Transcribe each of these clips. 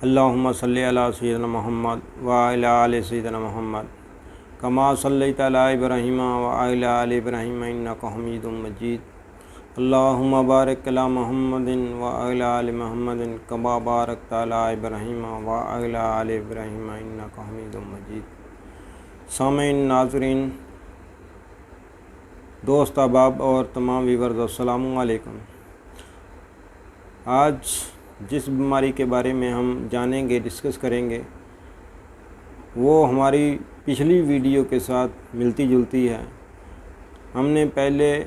اللہم صلی علی سیدنا محمد وعلی آل سیدنا محمد کما صلیت علی ابراہیم وعلی آل ابراہیم انک حمید مجید اللہم بارک علی محمد وعلی آل محمد کما بارکت علی ابراہیم وعلی آل ابراہیم انک حمید مجید۔ سامعین، ناظرین، دوست احباب اور تمام ویورز، السلام علیکم۔ آج جس بیماری کے بارے میں ہم جانیں گے، ڈسکس کریں گے، وہ ہماری پچھلی ویڈیو کے ساتھ ملتی جلتی ہے۔ ہم نے پہلے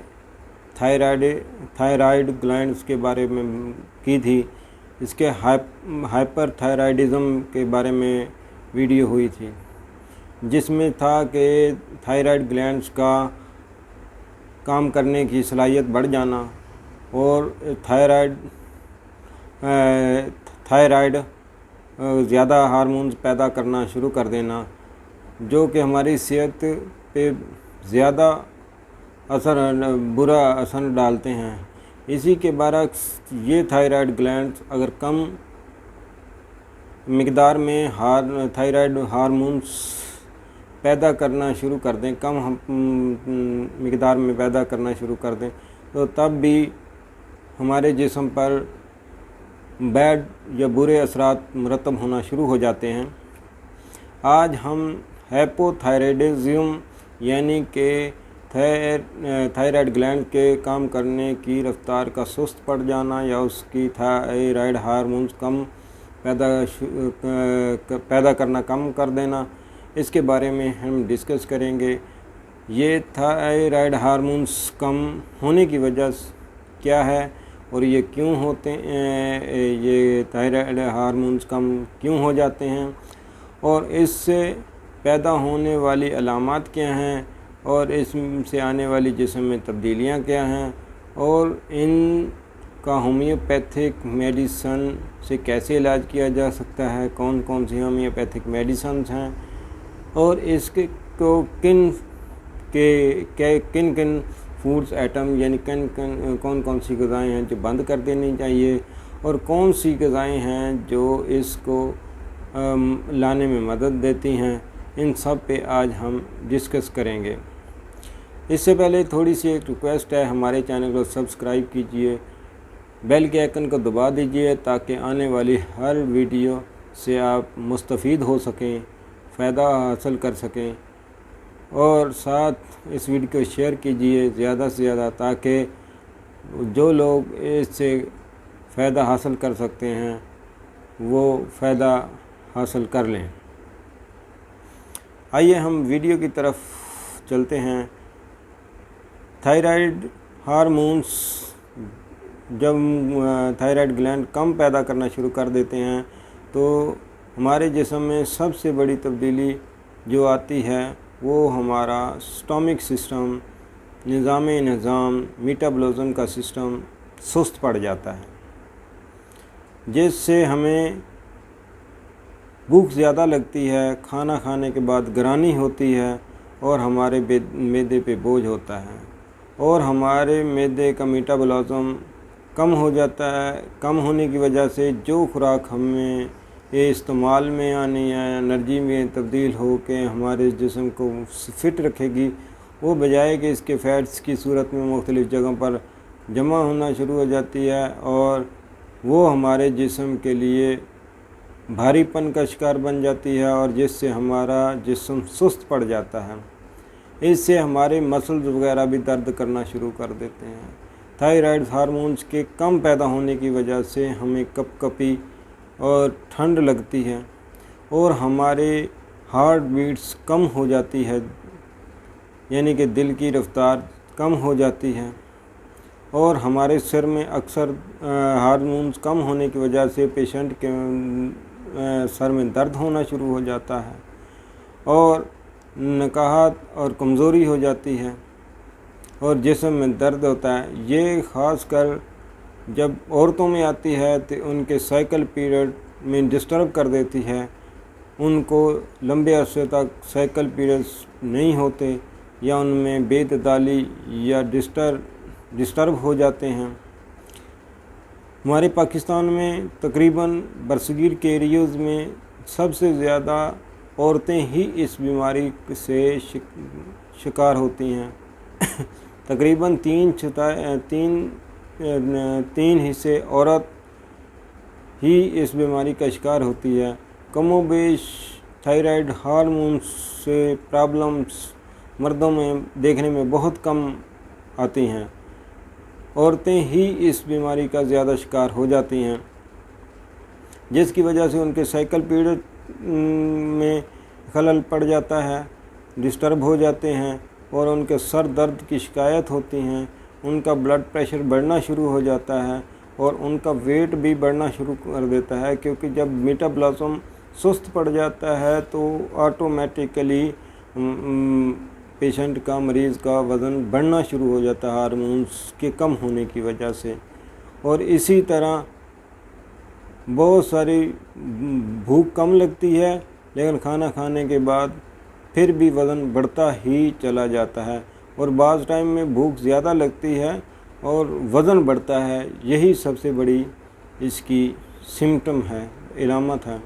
تھائرائیڈ گلینڈز کے بارے میں کی تھی، اس کے ہائپر تھائرائیڈزم کے بارے میں ویڈیو ہوئی تھی، جس میں تھا کہ تھائرائیڈ گلینڈز کا کام کرنے کی صلاحیت بڑھ جانا اور تھائرائیڈ زیادہ ہارمونز پیدا کرنا شروع کر دینا، جو کہ ہماری صحت پہ زیادہ برا اثر ڈالتے ہیں۔ اسی کے برعکس یہ تھائرائیڈ گلینڈز اگر کم مقدار میں تھائرائیڈ ہارمونز پیدا کرنا شروع کر دیں، کم مقدار میں پیدا کرنا شروع کر دیں، تو تب بھی ہمارے جسم پر بیڈ یا برے اثرات مرتب ہونا شروع ہو جاتے ہیں۔ آج ہم ہائپو تھائرائیڈزم یعنی کہ تھائرائیڈ گلینڈ کے کام کرنے کی رفتار کا سست پڑ جانا یا اس کی تھائرائیڈ ہارمونز کم پیدا کرنا کم کر دینا، اس کے بارے میں ہم ڈسکس کریں گے۔ یہ تھائرائیڈ ہارمونز کم ہونے کی وجہ کیا ہے اور یہ کیوں ہوتے ہیں، یہ تھائرائیڈ ہارمونز کم کیوں ہو جاتے ہیں اور اس سے پیدا ہونے والی علامات کیا ہیں اور اس سے آنے والی جسم میں تبدیلیاں کیا ہیں اور ان کا ہومیوپیتھک میڈیسن سے کیسے علاج کیا جا سکتا ہے، کون کون سی ہومیوپیتھک میڈیسنز ہیں اور اس کو کن فوڈز آئٹم یعنی کون کون سی غذائیں ہیں جو بند کر دینی چاہیے اور کون سی غذائیں ہیں جو اس کو لانے میں مدد دیتی ہیں، ان سب پہ آج ہم ڈسکس کریں گے۔ اس سے پہلے تھوڑی سی ایک ریکویسٹ ہے، ہمارے چینل کو سبسکرائب کیجئے، بیل کے آئیکن کو دبا دیجئے تاکہ آنے والی ہر ویڈیو سے آپ مستفید ہو سکیں، فائدہ حاصل کر سکیں، اور ساتھ اس ویڈیو کو شیئر کیجئے زیادہ سے زیادہ تاکہ جو لوگ اس سے فائدہ حاصل کر سکتے ہیں وہ فائدہ حاصل کر لیں۔ آئیے ہم ویڈیو کی طرف چلتے ہیں۔ تھائرائیڈ ہارمونز جب تھائرائیڈ گلینڈ کم پیدا کرنا شروع کر دیتے ہیں تو ہمارے جسم میں سب سے بڑی تبدیلی جو آتی ہے وہ ہمارا سٹامک سسٹم، نظام میٹابولزم کا سسٹم سست پڑ جاتا ہے، جس سے ہمیں بھوک زیادہ لگتی ہے، کھانا کھانے کے بعد گرانی ہوتی ہے اور ہمارے معدے پہ بوجھ ہوتا ہے اور ہمارے معدے کا میٹابولزم کم ہو جاتا ہے۔ کم ہونے کی وجہ سے جو خوراک ہمیں استعمال میں آنی ہے، انرجی میں تبدیل ہو کے ہمارے جسم کو فٹ رکھے گی، وہ بجائے کہ اس کے فیٹس کی صورت میں مختلف جگہوں پر جمع ہونا شروع ہو جاتی ہے اور وہ ہمارے جسم کے لیے بھاری پن کا شکار بن جاتی ہے اور جس سے ہمارا جسم سست پڑ جاتا ہے۔ اس سے ہمارے مسلز وغیرہ بھی درد کرنا شروع کر دیتے ہیں۔ تھائرائیڈ ہارمونز کے کم پیدا ہونے کی وجہ سے ہمیں کپ کپی اور ٹھنڈ لگتی ہے اور ہمارے ہارٹ بیٹس کم ہو جاتی ہے، یعنی کہ دل کی رفتار کم ہو جاتی ہے اور ہمارے سر میں اکثر ہارمونز کم ہونے کی وجہ سے پیشنٹ کے سر میں درد ہونا شروع ہو جاتا ہے اور نکاہت اور کمزوری ہو جاتی ہے اور جسم میں درد ہوتا ہے۔ یہ خاص کر جب عورتوں میں آتی ہے تو ان کے سائیکل پیریڈ میں ڈسٹرب کر دیتی ہے، ان کو لمبے عرصے تک سائیکل پیریڈز نہیں ہوتے یا ان میں بے اعتدالی یا ڈسٹرب ہو جاتے ہیں۔ ہمارے پاکستان میں تقریباً برصغیر کے ایریوز میں سب سے زیادہ عورتیں ہی اس بیماری سے شکار ہوتی ہیں۔ تقریباً تین حصے عورت ہی اس بیماری کا شکار ہوتی ہے۔ کم و بیش تھائرائیڈ ہارمونز سے پرابلمز مردوں میں دیکھنے میں بہت کم آتی ہیں، عورتیں ہی اس بیماری کا زیادہ شکار ہو جاتی ہیں، جس کی وجہ سے ان کے سائیکل پیریڈ میں خلل پڑ جاتا ہے، ڈسٹرب ہو جاتے ہیں اور ان کے سر درد کی شکایت ہوتی ہیں، ان کا بلڈ پریشر بڑھنا شروع ہو جاتا ہے اور ان کا ویٹ بھی بڑھنا شروع کر دیتا ہے، کیونکہ جب میٹابلازم سست پڑ جاتا ہے تو آٹومیٹیکلی پیشنٹ کا مریض کا وزن بڑھنا شروع ہو جاتا ہے ہارمونز کے کم ہونے کی وجہ سے۔ اور اسی طرح بہت ساری بھوک کم لگتی ہے لیکن کھانا کھانے کے بعد پھر بھی وزن بڑھتا ہی چلا جاتا ہے، اور بعض ٹائم میں بھوک زیادہ لگتی ہے اور وزن بڑھتا ہے۔ یہی سب سے بڑی اس کی سمٹم ہے، علامت ہے۔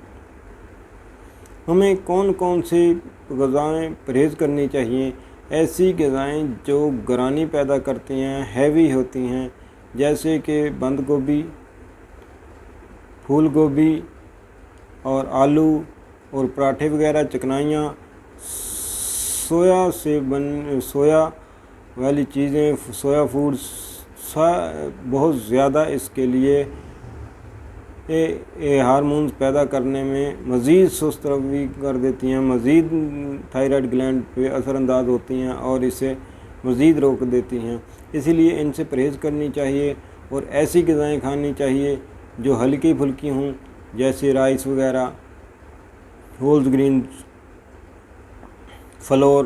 ہمیں کون کون سی غذائیں پرہیز کرنی چاہیے؟ ایسی غذائیں جو گرانی پیدا کرتی ہیں، ہیوی ہوتی ہیں، جیسے کہ بند گوبھی، پھول گوبھی اور آلو اور پراٹھے وغیرہ، چکنائیاں، سویا والی چیزیں، سویا فوڈز بہت زیادہ اس کے لیے ہارمونز پیدا کرنے میں مزید سست روی کر دیتی ہیں، مزید تھائرائیڈ گلینڈ پہ اثر انداز ہوتی ہیں اور اسے مزید روک دیتی ہیں۔ اسی لیے ان سے پرہیز کرنی چاہیے اور ایسی غذائیں کھانی چاہیے جو ہلکی پھلکی ہوں، جیسے رائس وغیرہ، ہولز گرینز، فلور،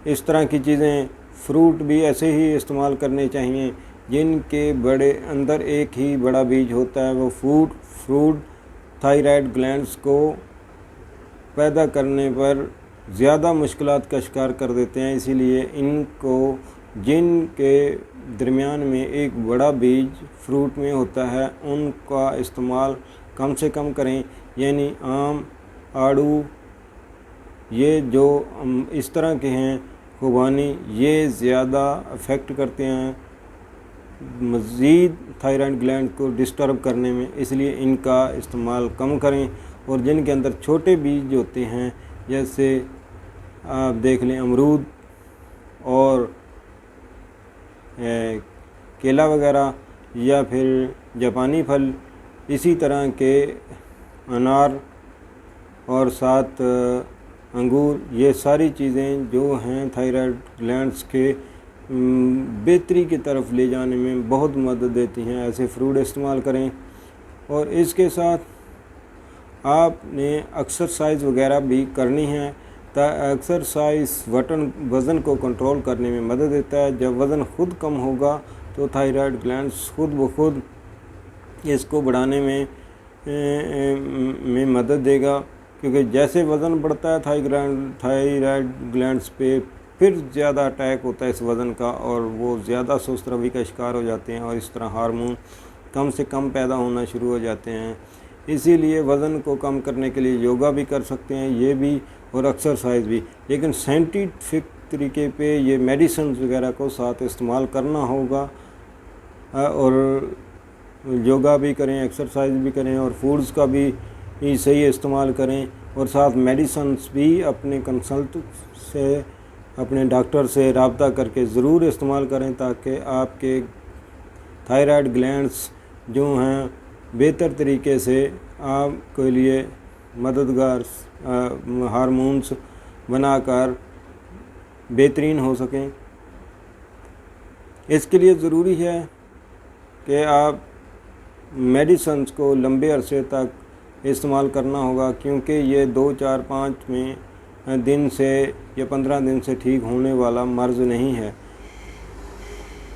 اس طرح کی چیزیں۔ فروٹ بھی ایسے ہی استعمال کرنے چاہیے جن کے بڑے اندر ایک ہی بڑا بیج ہوتا ہے۔ وہ فروٹ تھائرائیڈ گلینڈز کو پیدا کرنے پر زیادہ مشکلات کا شکار کر دیتے ہیں، اسی لیے ان کو، جن کے درمیان میں ایک بڑا بیج فروٹ میں ہوتا ہے، ان کا استعمال کم سے کم کریں، یعنی آم، آڑو، یہ جو اس طرح کے ہیں، خوبانی، یہ زیادہ افیکٹ کرتے ہیں مزید تھائرائیڈ گلینڈ کو ڈسٹرب کرنے میں، اس لیے ان کا استعمال کم کریں۔ اور جن کے اندر چھوٹے بیج ہوتے ہیں، جیسے آپ دیکھ لیں امرود اور کیلا وغیرہ، یا پھر جاپانی پھل، اسی طرح کے انار اور ساتھ انگور، یہ ساری چیزیں جو ہیں تھائرائیڈ گلینڈز کے بہتری کی طرف لے جانے میں بہت مدد دیتی ہیں۔ ایسے فروٹ استعمال کریں، اور اس کے ساتھ آپ نے ایکسرسائز وغیرہ بھی کرنی ہے۔ ایکسرسائز وزن کو کنٹرول کرنے میں مدد دیتا ہے۔ جب وزن خود کم ہوگا تو تھائرائیڈ گلینڈز خود بخود اس کو بڑھانے میں مدد دے گا، کیونکہ جیسے وزن بڑھتا ہے تھائرائیڈ گلینڈز پہ پھر زیادہ اٹیک ہوتا ہے اس وزن کا، اور وہ زیادہ سست روی کا شکار ہو جاتے ہیں، اور اس طرح ہارمون کم سے کم پیدا ہونا شروع ہو جاتے ہیں۔ اسی لیے وزن کو کم کرنے کے لیے یوگا بھی کر سکتے ہیں، یہ بھی، اور ایکسرسائز بھی، لیکن سائنٹیفک طریقے پہ یہ میڈیسنز وغیرہ کو ساتھ استعمال کرنا ہوگا، اور یوگا بھی کریں، ایکسرسائز بھی کریں، اور فوڈز کا بھی صحیح استعمال کریں، اور ساتھ میڈیسنز بھی اپنے کنسلٹ سے، اپنے ڈاکٹر سے رابطہ کر کے ضرور استعمال کریں، تاکہ آپ کے تھائرائیڈ گلینڈز جو ہیں بہتر طریقے سے آپ کے لیے مددگار ہارمونز بنا کر بہترین ہو سکیں۔ اس کے لیے ضروری ہے کہ آپ میڈیسنز کو لمبے عرصے تک استعمال کرنا ہوگا، کیونکہ یہ 2، 4، 5 دن سے یا 15 دن سے ٹھیک ہونے والا مرض نہیں ہے۔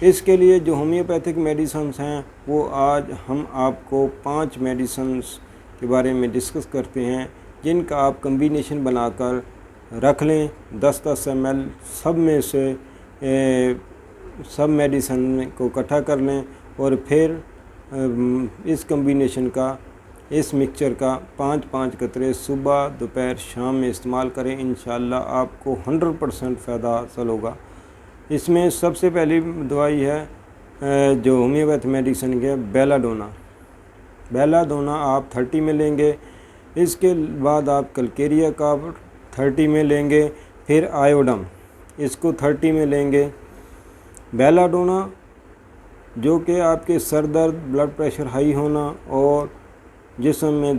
اس کے لیے جو ہومیوپیتھک میڈیسنز ہیں، وہ آج ہم آپ کو 5 میڈیسنز کے بارے میں ڈسکس کرتے ہیں، جن کا آپ کمبینیشن بنا کر رکھ لیں، 10-10 ml، سب میں سے سب میڈیسن کو اکٹھا کر لیں اور پھر اس کمبینیشن کا، اس مکسچر کا 5 قطرے صبح دوپہر شام میں استعمال کریں، انشاءاللہ آپ کو 100% فائدہ حاصل ہوگا۔ اس میں سب سے پہلی دوائی ہے جو ہومیوپیتھ میڈیسن کے بیلا ڈونا آپ 30 میں لیں گے، اس کے بعد آپ کلکیریا کارب 30 میں لیں گے، پھر آیوڈم اس کو 30 میں لیں گے۔ بیلا ڈونا جو کہ آپ کے سر درد، بلڈ پریشر ہائی ہونا اور جسم میں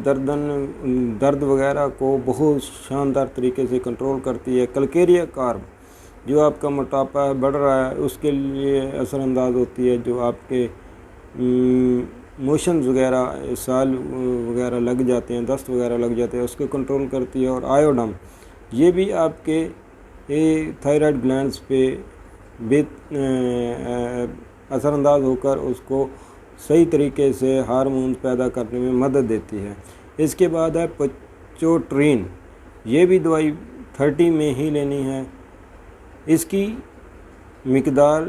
درد وغیرہ کو بہت شاندار طریقے سے کنٹرول کرتی ہے۔ کلکیریا کارب جو آپ کا موٹاپا بڑھ رہا ہے اس کے لیے اثر انداز ہوتی ہے، جو آپ کے موشنز وغیرہ اسہال وغیرہ لگ جاتے ہیں، دست وغیرہ لگ جاتے ہیں، اس کو کنٹرول کرتی ہے۔ اور آیوڈم یہ بھی آپ کے تھائرائیڈ گلینڈز پہ اثر انداز ہو کر اس کو صحیح طریقے سے ہارمونز پیدا کرنے میں مدد دیتی ہے۔ اس کے بعد ہے پچوٹرین، یہ بھی دوائی 30 میں ہی لینی ہے، اس کی مقدار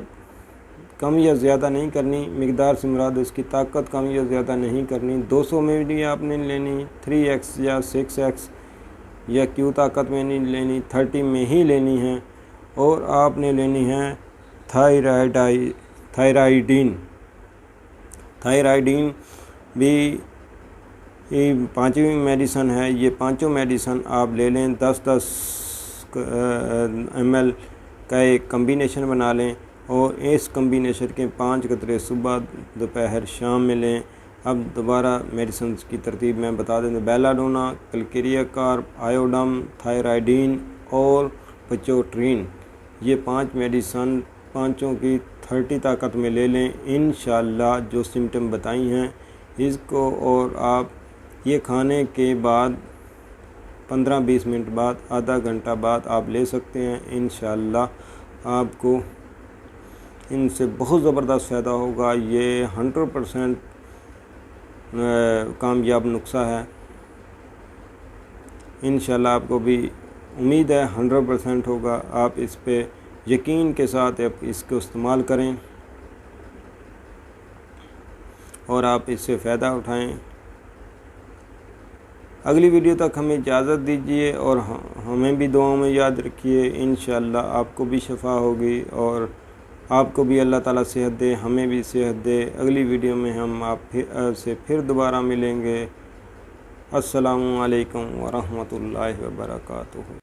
کم یا زیادہ نہیں کرنی، مقدار سے مراد اس کی طاقت کم یا زیادہ نہیں کرنی۔ 200 میں بھی آپ نے لینی، 3x یا 6x یا کیو طاقت میں نہیں لینی، 30 میں ہی لینی ہے۔ اور آپ نے لینی ہے تھائرائیڈین بھی 5ویں میڈیسن ہے، یہ 5 میڈیسن آپ لے لیں، 10 ml کا ایک کمبینیشن بنا لیں اور اس کمبینیشن کے 5 قطرے صبح دوپہر شام میں لیں۔ اب دوبارہ میڈیسنز کی ترتیب میں بتا دیں، بیلا ڈونا، کلکیریا کارب، آیوڈم، تھائرائیڈین اور پچوٹرین، یہ 5 میڈیسن 5 کی 30 طاقت میں لے لیں انشاءاللہ۔ جو سمٹم بتائی ہیں اس کو، اور آپ یہ کھانے کے بعد 15-20 منٹ بعد، آدھا گھنٹہ بعد آپ لے سکتے ہیں، انشاءاللہ آپ کو ان سے بہت زبردست فائدہ ہوگا۔ یہ 100% کامیاب نسخہ ہے، انشاءاللہ آپ کو بھی امید ہے 100% ہوگا۔ آپ اس پہ یقین کے ساتھ اس کو استعمال کریں اور آپ اس سے فائدہ اٹھائیں۔ اگلی ویڈیو تک ہمیں اجازت دیجیے اور ہمیں بھی دعاؤں میں یاد رکھیے، انشاءاللہ آپ کو بھی شفا ہوگی اور آپ کو بھی اللہ تعالیٰ صحت دے، ہمیں بھی صحت دے۔ اگلی ویڈیو میں ہم آپ سے پھر دوبارہ ملیں گے۔ السلام علیکم ورحمۃ اللہ وبرکاتہ۔